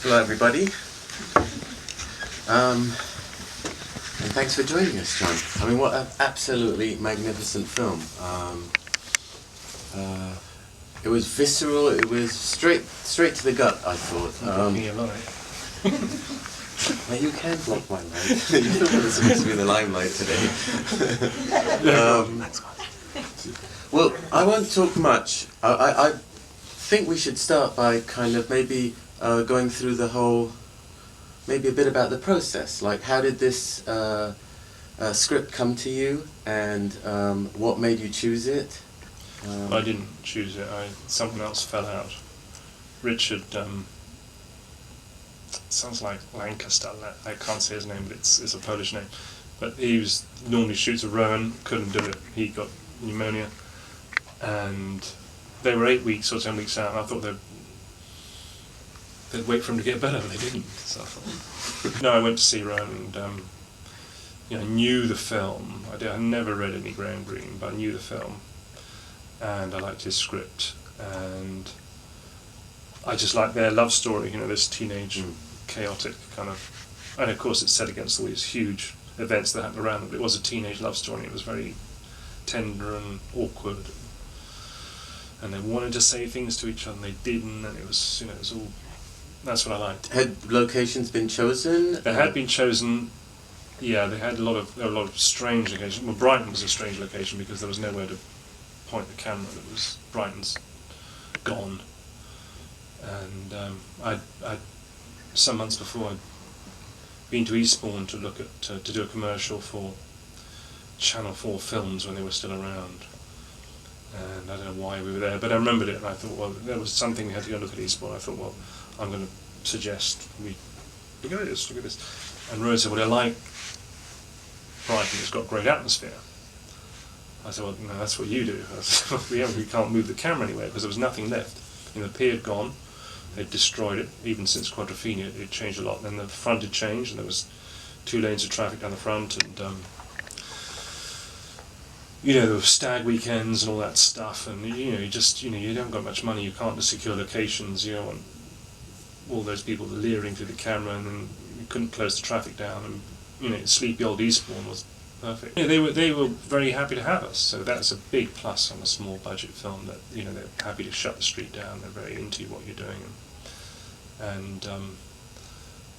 Hello, everybody. And thanks for joining us, John. I mean, what an absolutely magnificent film. It was visceral. It was straight to the gut, I thought. Blocking your light. Well, you can block my light. You don't want to supposed to be in the limelight today. Well, I won't talk much. I think we should start by kind of maybe going through the whole, maybe a bit about the process. Like, how did this script come to you, and what made you choose it? I didn't choose it. Someone else fell out. Richard, sounds like Lancaster. I can't say his name, but it's a Polish name. But he normally shoots a Rowan, couldn't do it. He got pneumonia, and they were 8 weeks or 10 weeks out, and I thought they'd wait for him to get better, but they didn't. So I thought, no, I went to see Rowan, and I knew the film. I never read any Graham Greene, but I knew the film, and I liked his script, and I just liked their love story. This teenage, chaotic kind of, and of course it's set against all these huge events that happened around them. But it was a teenage love story. It was very tender and awkward, and they wanted to say things to each other, and they didn't, and it was, it was all. That's what I liked. Had locations been chosen? They had been chosen. Yeah, there were a lot of strange locations. Well, Brighton was a strange location because there was nowhere to point the camera. Brighton's gone, and I some months before I'd been to Eastbourne to look at to do a commercial for Channel 4 Films when they were still around, and I don't know why we were there, but I remembered it, and I thought, well, there was something we had to go look at Eastbourne. I thought, well, I'm going to suggest we look at this. And Rose said, well, I like Brighton, it's got great atmosphere. I said, well, no, that's what you do. I said, well, we can't move the camera anywhere because there was nothing left. The pier had gone, they'd destroyed it. Even since Quadrophenia, it changed a lot. And then the front had changed, and there was 2 lanes of traffic down the front, and there were stag weekends and all that stuff. And you haven't got much money. You can't just secure locations. You don't want all those people leering through the camera, and then you couldn't close the traffic down. And sleepy old Eastbourne was perfect. They were very happy to have us, so that's a big plus on a small budget film. That they're happy to shut the street down. They're very into what you're doing, and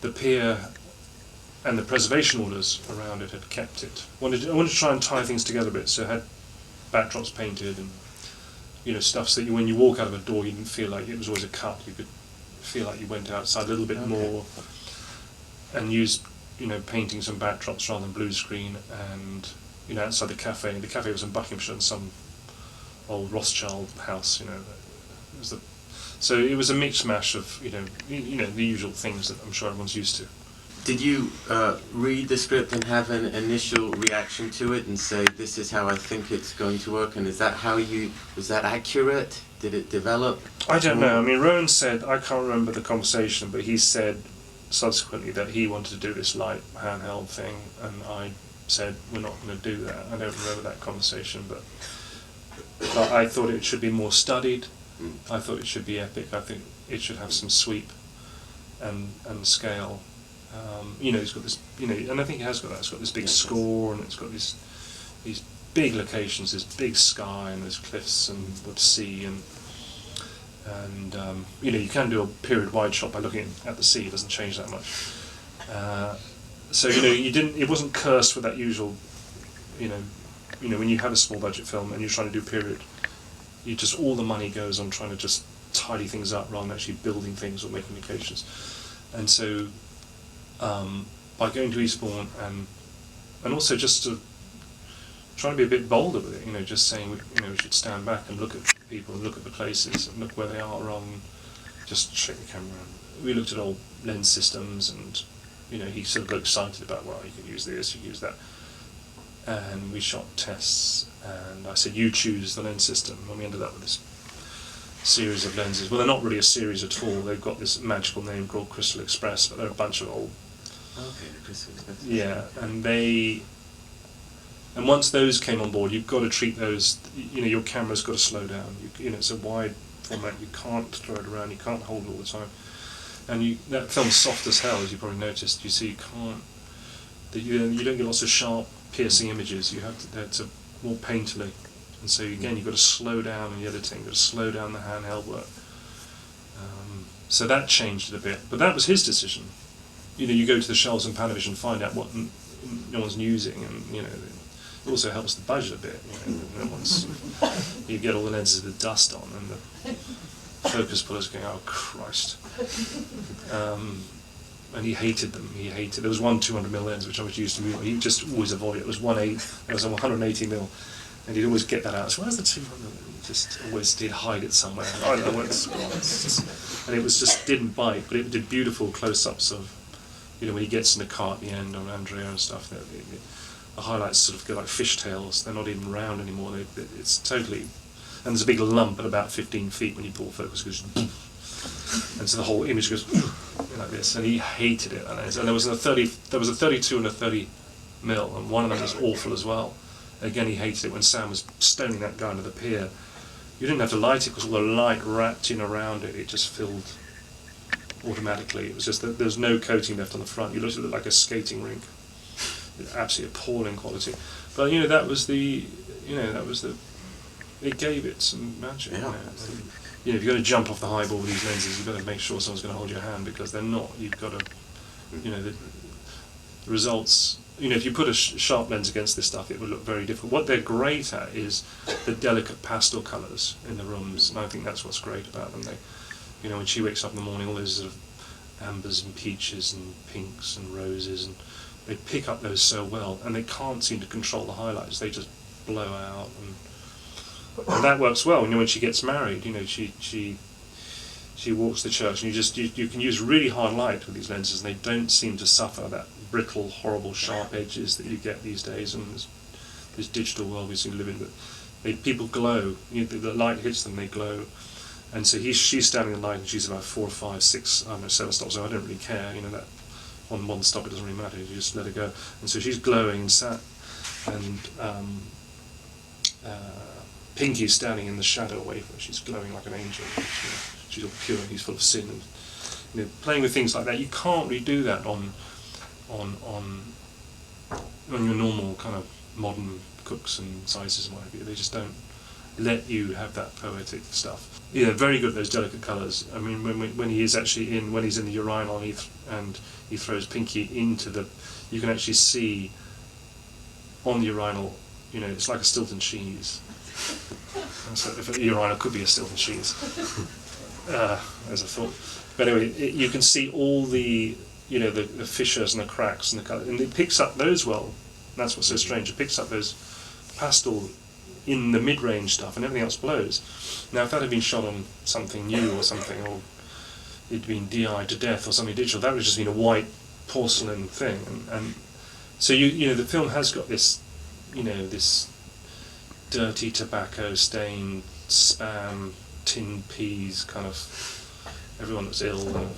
the pier and the preservation orders around it had kept it. I wanted to try and tie things together a bit, so it had backdrops painted and stuff so that when you walk out of a door, you didn't feel like it was always a cut. You could feel like you went outside a little bit more, and used paintings and backdrops rather than blue screen, and outside the cafe. The cafe was in Buckinghamshire, in some old Rothschild house. So it was a mix mash of the usual things that I'm sure everyone's used to. Did you read the script and have an initial reaction to it and say, this is how I think it's going to work, and was that accurate? Did it develop? I don't know. I mean, Rowan said, I can't remember the conversation, but he said subsequently that he wanted to do this light handheld thing, and I said, we're not going to do that. I don't remember that conversation, but I thought it should be more studied. I thought it should be epic. I think it should have some sweep and scale. It's got this, and I think it has got that. It's got this big score, and it's got these big locations, this big sky, and there's cliffs and the sea, and you can do a period wide shot by looking at the sea. It doesn't change that much. So it wasn't cursed with that usual, when you have a small budget film and you're trying to do period, all the money goes on trying to just tidy things up rather than actually building things or making locations. And so by going to Eastbourne and also just to try to be a bit bolder with it, just saying we should stand back and look at people and look at the places and look where they are rather than just shake the camera. And we looked at old lens systems, and he sort of got excited about, well, you could use this, you could use that, and we shot tests. And I said, you choose the lens system, and we ended up with this series of lenses. Well, they're not really a series at all. They've got this magical name called Crystal Express, but they're a bunch of old. Okay, the Crystal Express. Yeah, and once those came on board, you've got to treat those. Your camera's got to slow down. It's a wide format. You can't throw it around. You can't hold it all the time. And that film's soft as hell, as you probably noticed. You see, you don't get lots of sharp, piercing images. You have to more painterly, and so again you've got to slow down in the editing. You've got to slow down the handheld work. So that changed it a bit, but that was his decision. You go to the shelves in Panavision and find out what no one's using, and it also helps the budget a bit. You get all the lenses with dust on, and the focus pullers going, oh Christ. And he hated them. There was one 200mm lens which I was used to. He just always avoided it. It was 1/8. There was a 180mm, and he'd always get that out. So where's the 200mm? Just always did hide it somewhere. I don't know where it's gone. And it was just didn't bite, but it did beautiful close-ups of, when he gets in the car at the end on Andrea and stuff. The highlights sort of go like fishtails. They're not even round anymore. It's totally, and there's a big lump at about 15 feet when you pull focus. Goes, and so the whole image goes like this. And he hated it. And there was a 32 and a 30mm, and one of them was awful as well. Again, he hated it when Sam was stoning that guy under the pier. You didn't have to light it because all the light wrapped in around it. It just filled automatically. It was just that there was no coating left on the front. You looked at it like a skating rink. Absolutely appalling quality. But that was the. It gave it some magic. Yeah. If you're going to jump off the high ball with these lenses, you've got to make sure someone's going to hold your hand, because they're not. You've got to, the results. If you put a sharp lens against this stuff, it would look very different. What they're great at is the delicate pastel colours in the rooms, and I think that's what's great about them. When she wakes up in the morning, all those sort of ambers and peaches and pinks and roses, and they pick up those so well, and they can't seem to control the highlights. They just blow out, and that works well. When she gets married, she walks to church, and you can use really hard light with these lenses, and they don't seem to suffer that brittle, horrible, sharp edges that you get these days in this digital world we seem to live in. But people glow. The light hits them, they glow. And so she's standing in the light, and she's about 4 or 5, 6, 7 stops. So I don't really care. That on one stop it doesn't really matter. You just let her go. And so she's glowing and sat, and Pinky's standing in the shadow away from her. She's glowing like an angel. She's all pure, and he's full of sin. And playing with things like that, you can't really do that on your normal kind of modern cooks and sizes and whatever. They just don't let you have that poetic stuff. Very good at those delicate colours. I mean, when he is actually when he's in the urinal and he throws Pinky into you can actually see on the urinal, it's like a Stilton cheese. So if a urinal could be a Stilton cheese, as a thought. But anyway, you can see all the the fissures and the cracks and the colour, and it picks up those well. That's what's so strange. It picks up those pastel in the mid-range stuff, and everything else blows. Now, if that had been shot on something new or something, or it'd been DI'd to death or something digital, that would have just been a white porcelain thing. And so the film has got this, this dirty tobacco stained spam tin peas kind of everyone that's ill. And,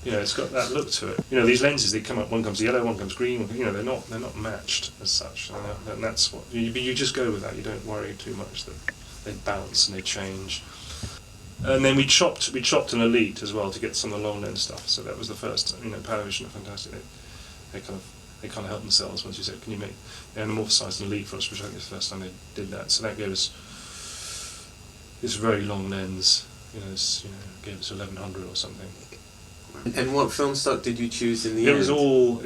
it's got that look to it. These lenses, they come up, one comes yellow, one comes green. They're not matched as such, and that's what you just go with that. You don't worry too much that they bounce and they change. And then we chopped an Elite as well to get some of the long lens stuff. So that was the first. Panavision are fantastic. They kind of helped themselves once you said, can you make the anamorphosized an Elite for us, which I think is the first time they did that. So that gave us this very long lens. Gave us 1100 or something. And what film stock did you choose in the end? It was all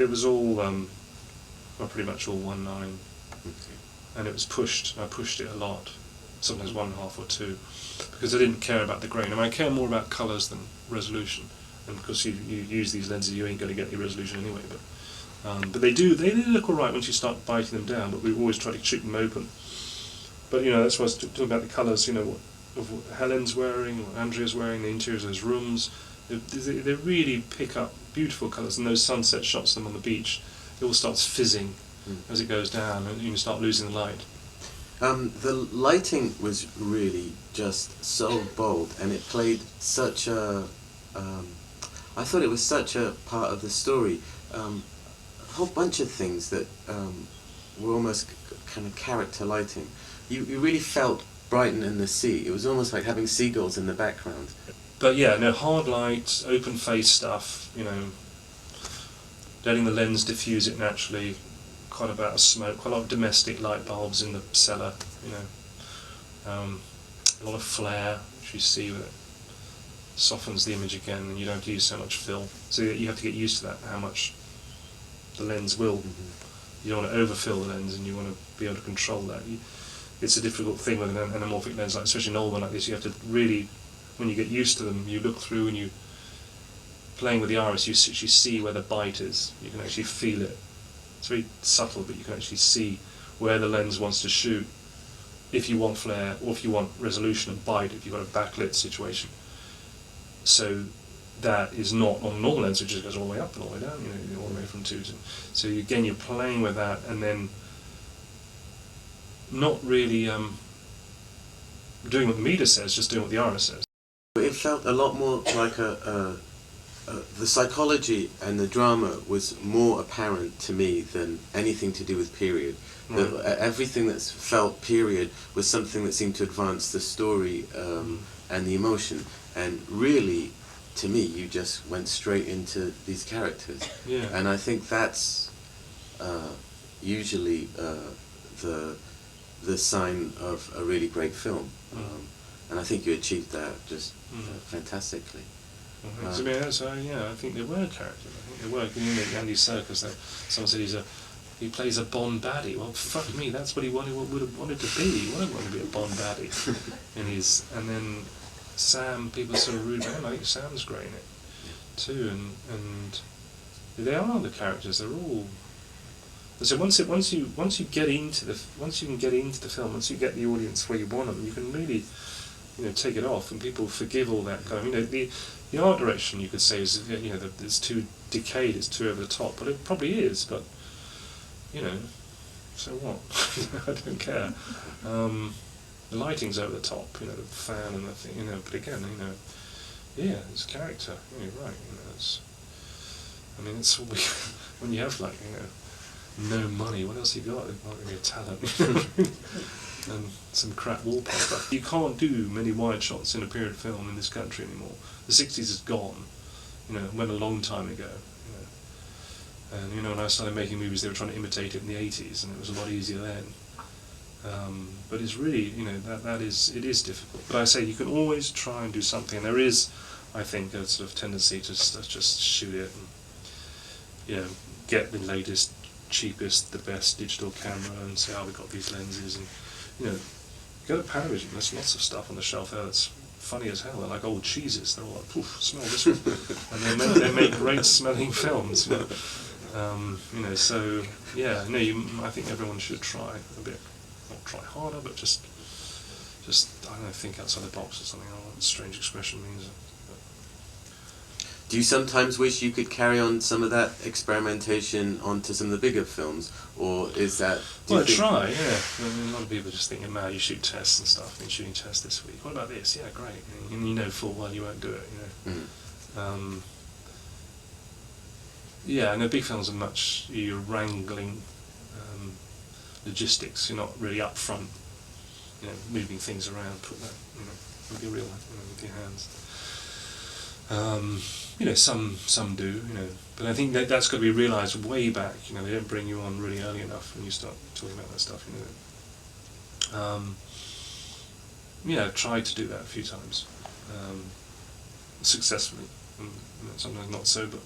pretty much all 1.9. Okay. And it was pushed. I pushed it a lot, sometimes 1.5 or 2, because I didn't care about the grain. I care more about colours than resolution. And because you use these lenses, you ain't going to get any resolution anyway. But they do look all right once you start biting them down. But we always try to shoot them open. But that's why I was talking about the colours. Of what Helen's wearing, what Andrea's wearing, the interiors of those rooms. They really pick up beautiful colours, and those sunset shots of them on the beach, it all starts fizzing as it goes down, and you start losing the light. The lighting was really just so bold, and it played such a... I thought it was such a part of the story. A whole bunch of things that were almost kind of character lighting. You really felt Brighton and the sea. It was almost like having seagulls in the background. But yeah, no, hard light, open face stuff, you know, letting the lens diffuse it naturally, quite a bit of smoke, quite a lot of domestic light bulbs in the cellar, you know, a lot of flare, which you see with it, softens the image again, and you don't use so much fill. So you have to get used to that, how much the lens will. You don't want to overfill the lens, and you want to be able to control that. It's a difficult thing with an anamorphic lens, like, especially an old one like this. You have to really, when you get used to them, you look through and you, playing with the iris, you actually see where the bite is. You can actually feel it. It's very subtle, but you can actually see where the lens wants to shoot, if you want flare, or if you want resolution and bite, if you've got a backlit situation. So that is not on a normal lens, which just goes all the way up and all the way down, you know, all the way from 2 to... So again, you're playing with that, and then not really doing what the meter says, just doing what the iris says. It felt a lot more like the psychology and the drama was more apparent to me than anything to do with period. Right. Everything that felt period was something that seemed to advance the story and the emotion. And really, to me, you just went straight into these characters. Yeah. And I think that's usually the sign of a really great film. And I think you achieved that just fantastically. To me, I think they were characters. I think they were. You know, Andy Serkis, someone said he plays a Bond baddie. Well, fuck me, that's what he would have wanted to be. He would have wanted to be a Bond baddie. And then Sam, people sort of rude about him. I think Sam's great in it too, and they are the characters. They're all. So once you get into the film, once you get the audience where you want them, you can really, you know, take it off, and people forgive all that kind of, you know, the art direction, you could say, is, you know, it's too decayed, it's too over the top, but it probably is, but, you know, so what? I don't care. The lighting's over the top, you know, the fan and the thing, you know, but again, you know, yeah, it's character, you're right, you know, I mean, it's when you have, like, you know, no money, what else you got? You've got really talent. And some crap wallpaper. You can't do many wide shots in a period film in this country anymore. The 60s is gone, you know, it went a long time ago, you know. And, you know, when I started making movies, they were trying to imitate it in the 80s, and it was a lot easier then. But it's really, you know, it is difficult. But I say, you can always try and do something, and there is, I think, a sort of tendency to just shoot it and, you know, get the latest, cheapest, the best digital camera and say, oh, we've got these lenses, and, you know, go to Panavision, there's lots of stuff on the shelf there that's funny as hell. They're like old cheeses, they're all like, poof, smell this one. And they make great smelling films, you know, so, yeah, no, I think everyone should try a bit, not try harder, but just, I don't know, think outside the box or something. I don't know what a strange expression means. Do you sometimes wish you could carry on some of that experimentation onto some of the bigger films, or is that... Well, I try, yeah. I mean, a lot of people just think, man, you shoot tests and stuff. I've been shooting tests this week. What about this? Yeah, great. And you know full well you won't do it, you know. Yeah, and the big films are much, you're wrangling logistics. You're not really up front, you know, moving things around, put that, you know, with your real, you know, with your hands. You know, some do, you know, but I think that's got to be realised way back. You know, they don't bring you on really early enough when you start talking about that stuff. You know, yeah, I've tried to do that a few times, successfully, and, you know, sometimes not so. But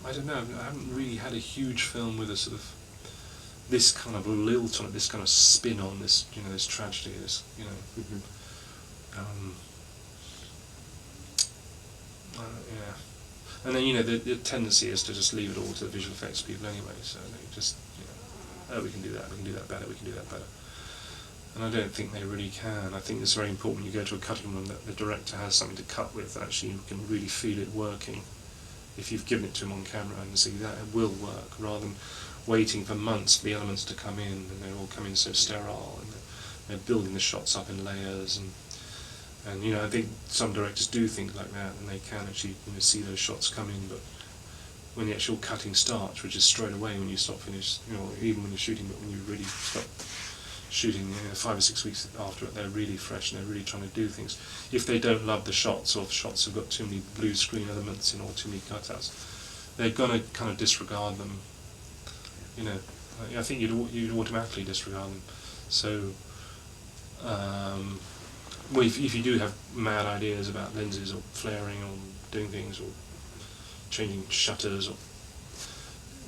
I don't know. I haven't really had a huge film with a sort of this kind of lilt on it, this kind of spin on this, you know, this tragedy, this, you know. Yeah, and then, you know, the tendency is to just leave it all to the visual effects people anyway. So they just, you know, oh, we can do that better, we can do that better. And I don't think they really can. I think it's very important when you go to a cutting room that the director has something to cut with, that actually you can really feel it working. If you've given it to him on camera and see that it will work, rather than waiting for months for the elements to come in, and they all come in so sterile, and they're building the shots up in layers, and you know, I think some directors do think like that, and they can actually, you know, see those shots come in, but when the actual cutting starts, which is straight away when you stop finish, you know, even when you're shooting, but when you really stop shooting 5 or 6 weeks after it, they're really fresh and they're really trying to do things. If they don't love the shots, or the shots have got too many blue screen elements in or too many cutouts, they're going to kind of disregard them. You know, I think you'd automatically disregard them. So, well, if you do have mad ideas about lenses or flaring or doing things or changing shutters, or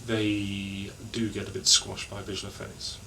they do get a bit squashed by visual effects.